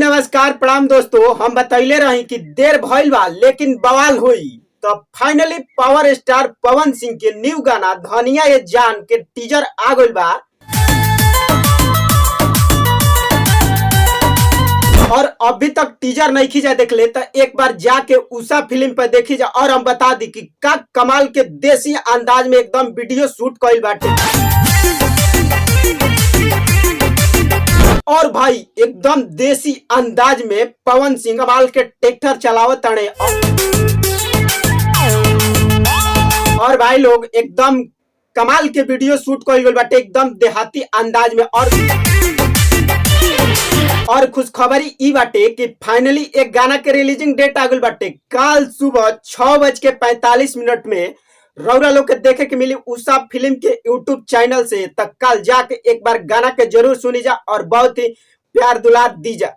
नमस्कार प्रणाम दोस्तों। हम बतैले रही कि देर भइल बा लेकिन बवाल हुई। तो finally power star Pawan Singh के न्यू गाना धनिया ये जान के टीजर आ गइल बा और अभी तक टीजर नहीं खींचा देख ले तो एक बार जाके उषा फिल्म पर देखी जा। और हम बता दी कि का कमाल के देसी अंदाज में एकदम वीडियो शूट कइल बाटे और भाई एकदम देसी अंदाज में पवन सिंह कमाल के ट्रैक्टर चलावत तड़े और भाई लोग एकदम कमाल के वीडियो शूट कइल गइल बाटे एकदम देहाती अंदाज में। और खुशखबरी ई बाटे कि फाइनली एक गाना के रिलीजिंग डेट आ गइल बाटे। कल सुबह 6:45 में रौरा लोग के देखे के मिली उषा फिल्म के यूट्यूब चैनल से। तक कल जाके एक बार गाना के जरूर सुनी जा और बहुत ही प्यार दुलार दी जा।